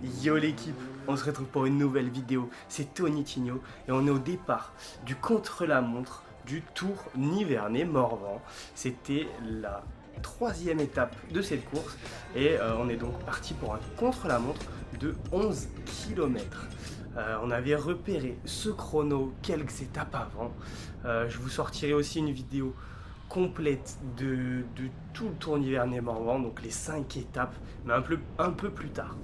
Yo l'équipe, on se retrouve pour une nouvelle vidéo, c'est Tony Tigno et on est au départ du contre-la-montre du Tour Nivernais-Morvan. C'était la troisième étape de cette course et on est donc parti pour un contre-la-montre de 11 km. On avait repéré ce chrono quelques étapes avant. Je vous sortirai aussi une vidéo complète de tout le Tour Nivernais-Morvan, donc les 5 étapes, mais un peu plus tard.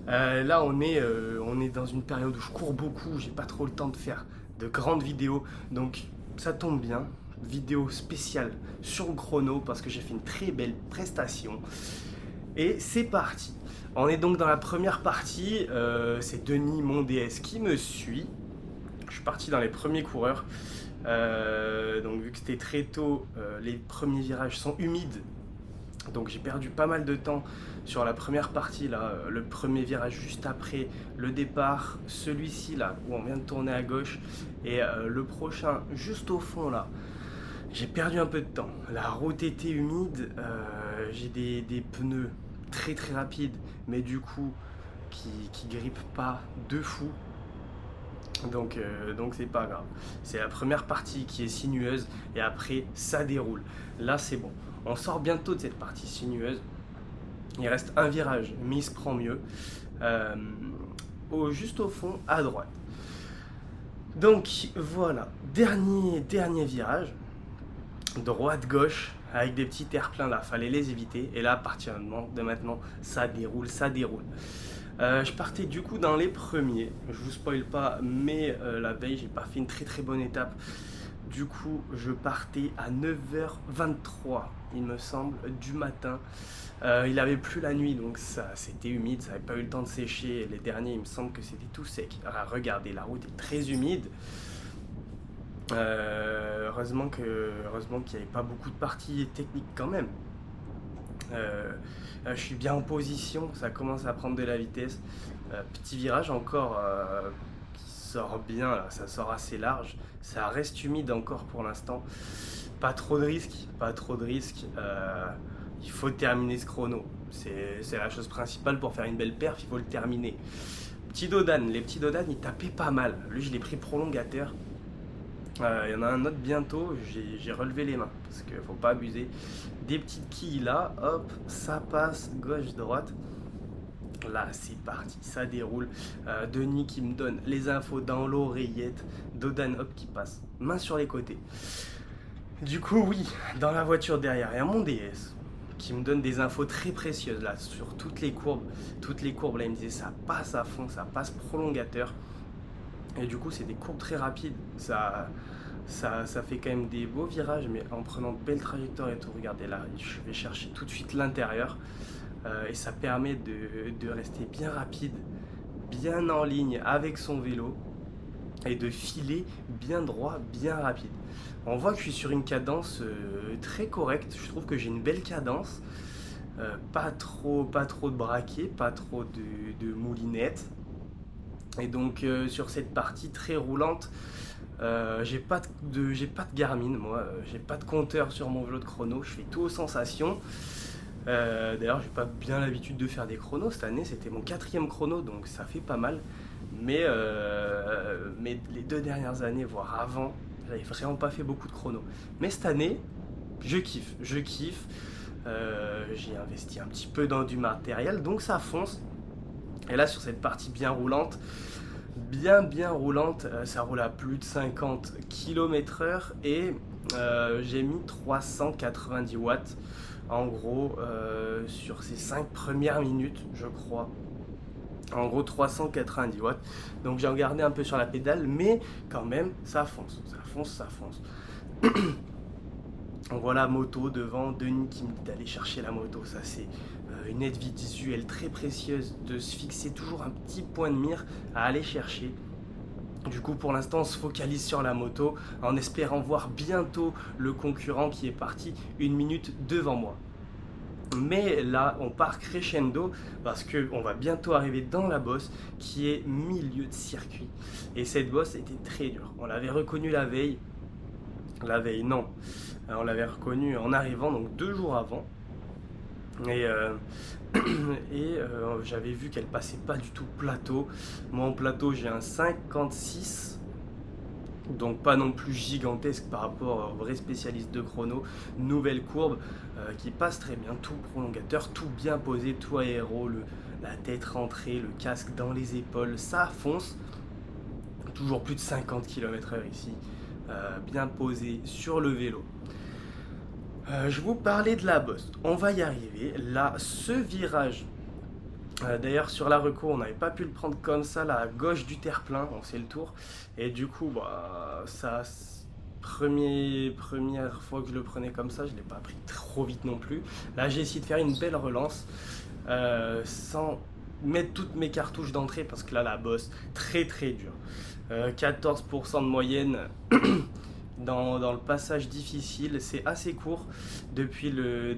Là, on est dans une période où je cours beaucoup, j'ai pas trop le temps de faire de grandes vidéos, donc ça tombe bien. Vidéo spéciale sur le chrono parce que j'ai fait une très belle prestation. Et c'est parti. On est donc dans la première partie, c'est Denis, mon DS, qui me suit. Je suis parti dans les premiers coureurs. Donc vu que c'était très tôt, les premiers virages sont humides. Donc j'ai perdu pas mal de temps sur la première partie, là, le premier virage juste après le départ, celui-ci là où on vient de tourner à gauche et le prochain juste au fond là. J'ai perdu un peu de temps. La route était humide, j'ai des pneus très très rapides, mais du coup qui grippent pas de fou. Donc c'est pas grave. C'est la première partie qui est sinueuse et après ça déroule. Là c'est bon. On sort bientôt de cette partie sinueuse. Il reste un virage, mais il se prend mieux. Juste au fond, à droite. Donc voilà, dernier virage. Droite-gauche, avec des petits terre-pleins là, fallait les éviter. Et là, à partir de maintenant, ça déroule, ça déroule. Je partais du coup dans les premiers. Je vous spoil pas, mais la veille, j'ai pas fait une très très bonne étape. Du coup, je partais à 9h23, il me semble, du matin. Il avait plu la nuit, donc ça, c'était humide, ça n'avait pas eu le temps de sécher. Les derniers, il me semble que c'était tout sec. Alors, regardez, la route est très humide. Heureusement qu'il n'y avait pas beaucoup de parties techniques quand même. Je suis bien en position, ça commence à prendre de la vitesse. Petit virage encore qui sort bien, là, ça sort assez large. Ça reste humide encore pour l'instant. Pas trop de risques, pas trop de risques. Il faut terminer ce chrono. C'est la chose principale pour faire une belle perf, il faut le terminer. Petit Dodan, les petits Dodan ils tapaient pas mal. Lui je l'ai pris prolongateur. Il y en a un autre bientôt, j'ai relevé les mains parce qu'il faut pas abuser. Des petites quilles là, hop, ça passe gauche-droite. Là c'est parti, ça déroule. Denis qui me donne les infos dans l'oreillette. Dodan hop qui passe, main sur les côtés. Du coup oui, dans la voiture derrière, il y a mon DS qui me donne des infos très précieuses là sur toutes les courbes. Toutes les courbes là il me disait ça passe à fond, ça passe prolongateur. Et du coup, c'est des courbes très rapides. Ça fait quand même des beaux virages, mais en prenant de belles trajectoires et tout. Regardez là, je vais chercher tout de suite l'intérieur. Et ça permet de rester bien rapide, bien en ligne avec son vélo. Et de filer bien droit, bien rapide. On voit que je suis sur une cadence très correcte. Je trouve que j'ai une belle cadence. Pas trop de braquet, pas trop de moulinette. Et donc sur cette partie très roulante, j'ai pas de Garmin, moi, j'ai pas de compteur sur mon vélo de chrono, je fais tout aux sensations. D'ailleurs, j'ai pas bien l'habitude de faire des chronos. Cette année, c'était mon 4e chrono, donc ça fait pas mal. Mais les 2 dernières années, voire avant, j'avais vraiment pas fait beaucoup de chronos. Mais cette année, je kiffe. J'ai investi un petit peu dans du matériel, donc ça fonce. Et là sur cette partie bien roulante, bien roulante, ça roule à plus de 50 km/h et j'ai mis 390 watts en gros sur ces 5 premières minutes je crois. En gros 390 watts, donc j'ai regardé un peu sur la pédale mais quand même ça fonce. On voit la moto devant, Denis qui me dit d'aller chercher la moto, ça c'est une aide visuelle très précieuse, de se fixer toujours un petit point de mire à aller chercher. Du coup pour l'instant on se focalise sur la moto en espérant voir bientôt le concurrent qui est parti 1 minute devant moi. Mais là on part crescendo parce qu'on va bientôt arriver dans la bosse qui est milieu de circuit. Et cette bosse était très dure, on l'avait reconnue la veille non, on l'avait reconnu en arrivant, donc 2 jours avant. Et Et j'avais vu qu'elle passait pas du tout plateau. Moi en plateau j'ai un 56, donc pas non plus gigantesque par rapport aux vrais spécialistes de chrono. Nouvelle courbe qui passe très bien, tout prolongateur, tout bien posé, tout aéro, la tête rentrée, le casque dans les épaules, ça fonce. Toujours plus de 50 km/h ici, bien posé sur le vélo. Je vous parlais de la bosse, on va y arriver. Là, ce virage, d'ailleurs sur la reco, on n'avait pas pu le prendre comme ça, là à gauche du terre-plein, on fait le tour. Et du coup, ça, première fois que je le prenais comme ça, je ne l'ai pas pris trop vite non plus. Là, j'ai essayé de faire une belle relance, sans mettre toutes mes cartouches d'entrée, parce que là, la bosse, très très dure. 14% de moyenne dans le passage difficile, c'est assez court depuis le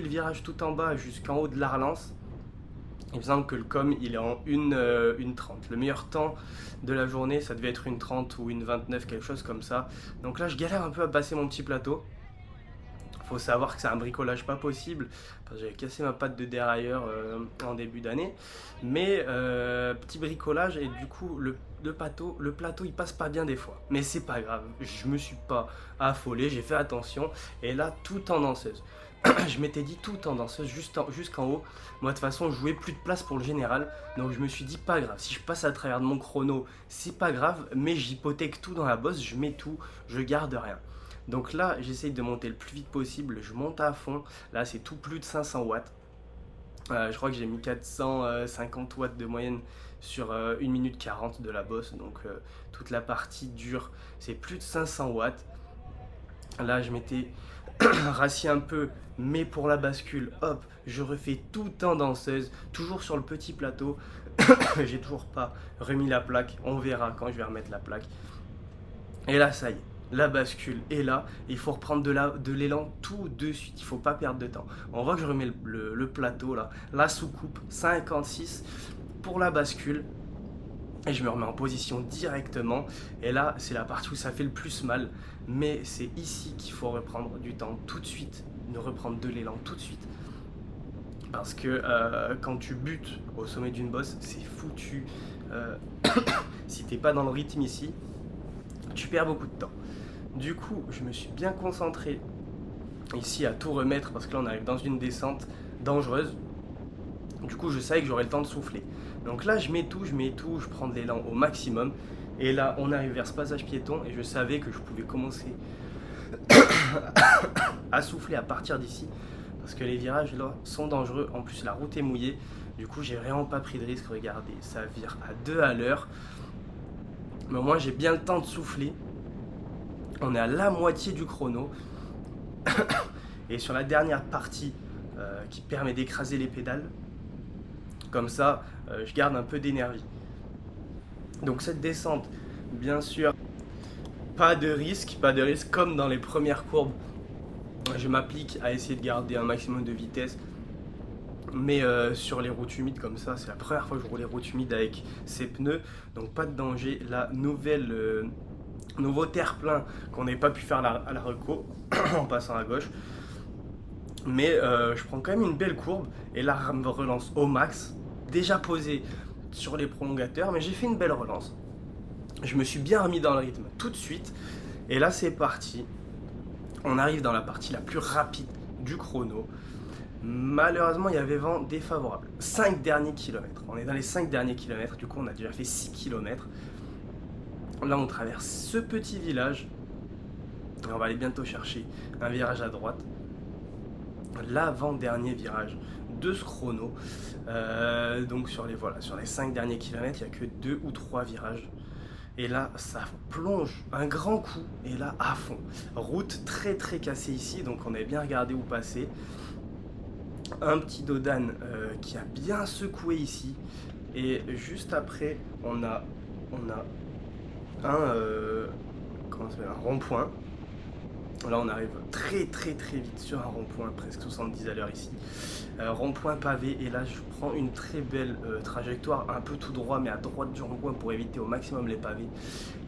virage tout en bas jusqu'en haut de la relance. Il me semble que le com il est en 1,30. Le meilleur temps de la journée ça devait être 1,30 ou 1,29, quelque chose comme ça. Donc là je galère un peu à passer mon petit plateau. Faut savoir que c'est un bricolage pas possible, parce que j'avais cassé ma patte de dérailleur en début d'année. Mais petit bricolage, et du coup le plateau il passe pas bien des fois. Mais c'est pas grave, je me suis pas affolé, j'ai fait attention. Et là tout en danseuse. Je m'étais dit tout en danseuse jusqu'en haut. Moi de toute façon je jouais plus de place pour le général. Donc je me suis dit pas grave, si je passe à travers de mon chrono c'est pas grave. Mais j'hypothèque tout dans la bosse, je mets tout, je garde rien. Donc là, j'essaye de monter le plus vite possible, je monte à fond. Là, c'est tout plus de 500 watts. Je crois que j'ai mis 450 watts de moyenne sur 1 minute 40 de la bosse. Donc toute la partie dure, c'est plus de 500 watts. Là, je m'étais rassis un peu, mais pour la bascule, hop, je refais tout en danseuse, toujours sur le petit plateau. J'ai toujours pas remis la plaque, on verra quand je vais remettre la plaque. Et là, ça y est. La bascule est là, il faut reprendre de l'élan tout de suite, il ne faut pas perdre de temps. On voit que je remets le plateau là, la soucoupe 56 pour la bascule, et je me remets en position directement. Et là c'est la partie où ça fait le plus mal, mais c'est ici qu'il faut reprendre du temps tout de suite, de reprendre de l'élan tout de suite. Parce que quand tu butes au sommet d'une bosse, c'est foutu. Si t'es pas dans le rythme ici, tu perds beaucoup de temps. Du coup, je me suis bien concentré ici à tout remettre, parce que là on arrive dans une descente dangereuse. Du coup, je savais que j'aurais le temps de souffler. Donc là, je mets tout, je prends de l'élan au maximum. Et là, on arrive vers ce passage piéton et je savais que je pouvais commencer à souffler à partir d'ici, parce que les virages là sont dangereux. En plus, la route est mouillée. Du coup, j'ai vraiment pas pris de risque. Regardez, ça vire à 2 à l'heure. Mais au moins, j'ai bien le temps de souffler. On est à la moitié du chrono. Et sur la dernière partie qui permet d'écraser les pédales, comme ça je garde un peu d'énergie. Donc cette descente, bien sûr, pas de risque comme dans les premières courbes. Je m'applique à essayer de garder un maximum de vitesse. Mais sur les routes humides comme ça, c'est la première fois que je roule les routes humides avec ces pneus. Donc pas de danger. La nouveau terre-plein qu'on n'avait pas pu faire à la reco en passant à gauche. Mais je prends quand même une belle courbe. Et là, je me relance au max. Déjà posé sur les prolongateurs. Mais j'ai fait une belle relance. Je me suis bien remis dans le rythme tout de suite. Et là, c'est parti. On arrive dans la partie la plus rapide du chrono. Malheureusement, il y avait vent défavorable. 5 derniers kilomètres. On est dans les 5 derniers kilomètres. Du coup, on a déjà fait 6 kilomètres. Là, on traverse ce petit village. On va aller bientôt chercher un virage à droite. L'avant-dernier virage de ce chrono. Donc sur les 5 derniers kilomètres, il n'y a que 2 ou 3 virages. Et là, ça plonge un grand coup. Et là, à fond. Route très très cassée ici. Donc on avait bien regardé où passer. Un petit dodan qui a bien secoué ici. Et juste après, on a un rond-point. Là on arrive très très très vite sur un rond-point, presque 70 à l'heure ici. Rond-point pavé, et là je prends une très belle trajectoire, un peu tout droit mais à droite du rond-point pour éviter au maximum les pavés.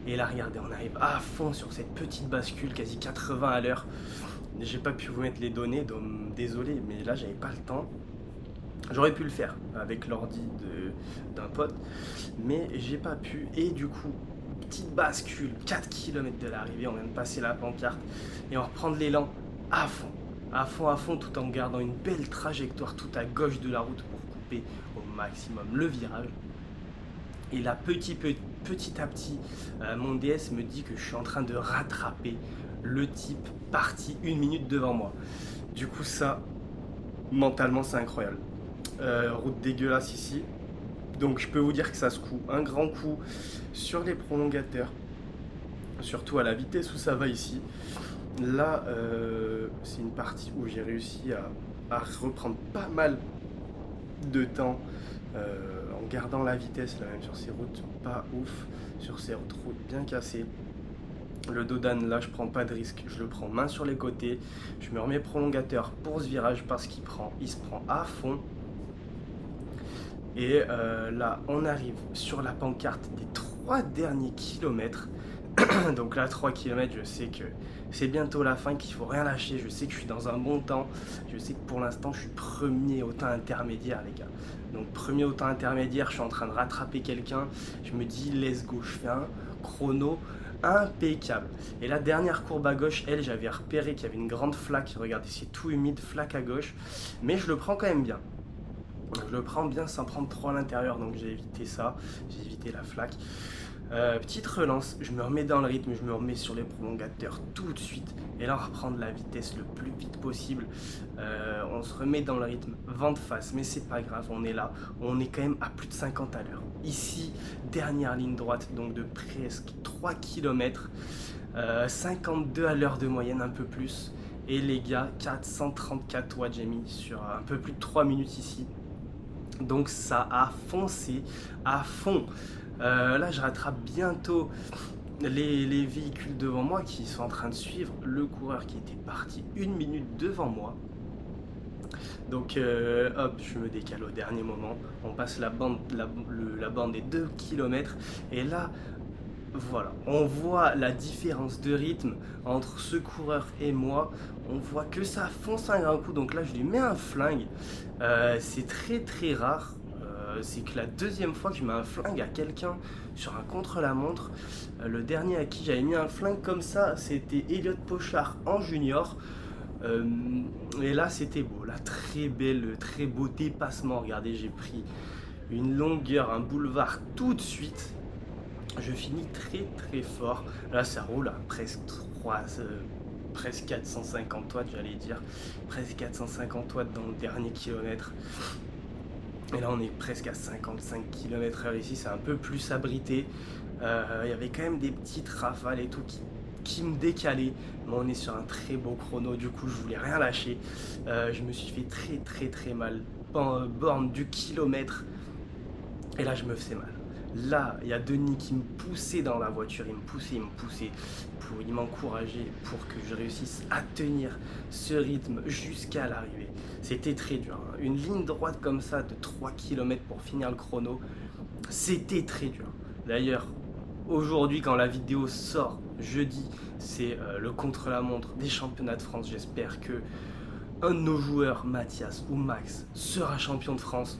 Et là regardez, on arrive à fond sur cette petite bascule, quasi 80 à l'heure. J'ai pas pu vous mettre les données, donc désolé, mais là j'avais pas le temps. J'aurais pu le faire avec l'ordi d'un pote, mais j'ai pas pu. Et du coup, petite bascule, 4 km de l'arrivée, on vient de passer la pancarte et on reprend de l'élan à fond, à fond, à fond, tout en gardant une belle trajectoire tout à gauche de la route pour couper au maximum le virage. Et là, petit à petit, mon DS me dit que je suis en train de rattraper le type parti 1 minute devant moi. Du coup, ça, mentalement, c'est incroyable. Route dégueulasse ici. Donc je peux vous dire que ça secoue un grand coup sur les prolongateurs, surtout à la vitesse où ça va ici. Là, c'est une partie où j'ai réussi à reprendre pas mal de temps en gardant la vitesse, là même sur ces routes pas ouf, sur ces routes bien cassées. Le Dodan, là, je prends pas de risque, je le prends main sur les côtés, je me remets prolongateur pour ce virage parce il se prend à fond. Et là, on arrive sur la pancarte des 3 derniers kilomètres. Donc là, 3 km, je sais que c'est bientôt la fin, qu'il faut rien lâcher. Je sais que je suis dans un bon temps. Je sais que pour l'instant, je suis premier au temps intermédiaire, les gars. Donc premier au temps intermédiaire, je suis en train de rattraper quelqu'un. Je me dis, let's go, je fais un chrono impeccable. Et la dernière courbe à gauche, elle, j'avais repéré qu'il y avait une grande flaque. Regardez, c'est tout humide, flaque à gauche. Mais je le prends quand même bien. Je le prends bien sans prendre trop à l'intérieur, donc j'ai évité ça, j'ai évité la flaque. Petite relance, je me remets dans le rythme, je me remets sur les prolongateurs tout de suite. Et là, on reprend de la vitesse le plus vite possible. On se remet dans le rythme, vent de face, mais c'est pas grave, on est là. On est quand même à plus de 50 à l'heure. Ici, dernière ligne droite, donc de presque 3 km. 52 à l'heure de moyenne, un peu plus. Et les gars, 434 watts j'ai mis sur un peu plus de 3 minutes ici. Donc ça a foncé à fond. Là, je rattrape bientôt les véhicules devant moi qui sont en train de suivre le coureur qui était parti 1 minute devant moi. Donc hop, je me décale au dernier moment. On passe la bande des 2 km. Et là, voilà, on voit la différence de rythme entre ce coureur et moi. On voit que ça fonce un grand coup. Donc là, je lui mets un flingue. C'est très très rare. C'est que la deuxième fois que je mets un flingue à quelqu'un sur un contre-la-montre. Le dernier à qui j'avais mis un flingue comme ça, c'était Elliot Pochard en junior. Et là, c'était beau. Là, très beau dépassement. Regardez, j'ai pris une longueur, un boulevard tout de suite. Je finis très très fort. Là, ça roule à presque 450 watts, j'allais dire. Presque 450 watts dans le dernier kilomètre. Et là, on est presque à 55 km/h ici. C'est un peu plus abrité. Il y avait quand même des petites rafales et tout qui me décalaient. Mais on est sur un très beau chrono. Du coup, je voulais rien lâcher. Je me suis fait très très très mal. Borne du kilomètre. Et là, je me faisais mal. Là, il y a Denis qui me poussait dans la voiture, il me poussait, il m'encourageait pour que je réussisse à tenir ce rythme jusqu'à l'arrivée. C'était très dur, hein. Une ligne droite comme ça de 3 km pour finir le chrono, c'était très dur. D'ailleurs, aujourd'hui, quand la vidéo sort, jeudi, c'est le contre-la-montre des championnats de France. J'espère que un de nos joueurs, Mathias ou Max, sera champion de France.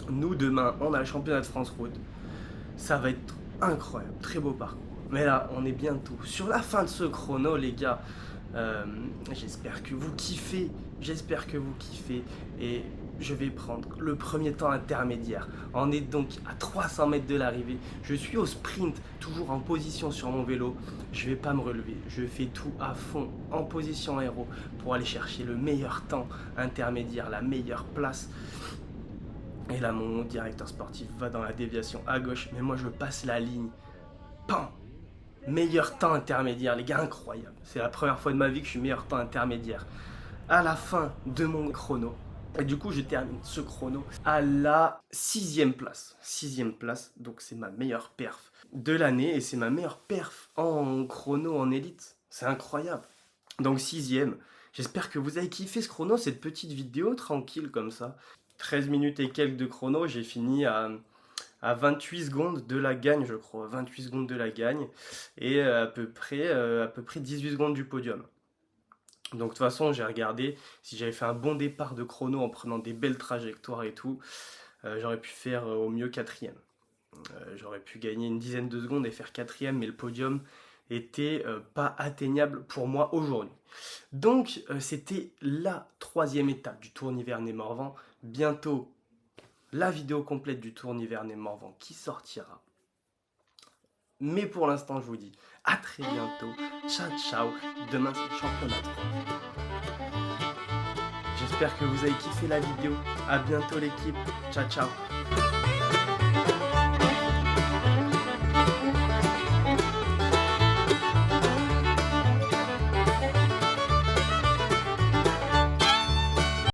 Nous, demain, on a le championnat de France route. Ça va être incroyable, très beau parcours. Mais là, on est bientôt sur la fin de ce chrono, les gars. J'espère que vous kiffez. Et je vais prendre le premier temps intermédiaire. On est donc à 300 mètres de l'arrivée. Je suis au sprint, toujours en position sur mon vélo. Je vais pas me relever. Je fais tout à fond en position aéro pour aller chercher le meilleur temps intermédiaire, la meilleure place. Et là, mon directeur sportif va dans la déviation à gauche, mais moi je passe la ligne. Pan! Meilleur temps intermédiaire, les gars, incroyable. C'est la première fois de ma vie que je suis meilleur temps intermédiaire. À la fin de mon chrono. Et du coup, je termine ce chrono à la 6e place. 6e place, donc c'est ma meilleure perf de l'année et c'est ma meilleure perf en chrono en élite. C'est incroyable. Donc 6e. J'espère que vous avez kiffé ce chrono, cette petite vidéo tranquille comme ça. 13 minutes et quelques de chrono, j'ai fini à 28 secondes de la gagne, je crois. 28 secondes de la gagne et à peu près 18 secondes du podium. Donc de toute façon, j'ai regardé, si j'avais fait un bon départ de chrono en prenant des belles trajectoires et tout, j'aurais pu faire au mieux quatrième. J'aurais pu gagner une dizaine de secondes et faire quatrième, mais le podium était pas atteignable pour moi aujourd'hui. Donc c'était la troisième étape du Tour Nivernais-Morvan. Bientôt, la vidéo complète du Tour Nivernais-Morvan qui sortira. Mais pour l'instant, je vous dis à très bientôt. Ciao, ciao. Demain, c'est le championnat de France. J'espère que vous avez kiffé la vidéo. À bientôt l'équipe. Ciao, ciao.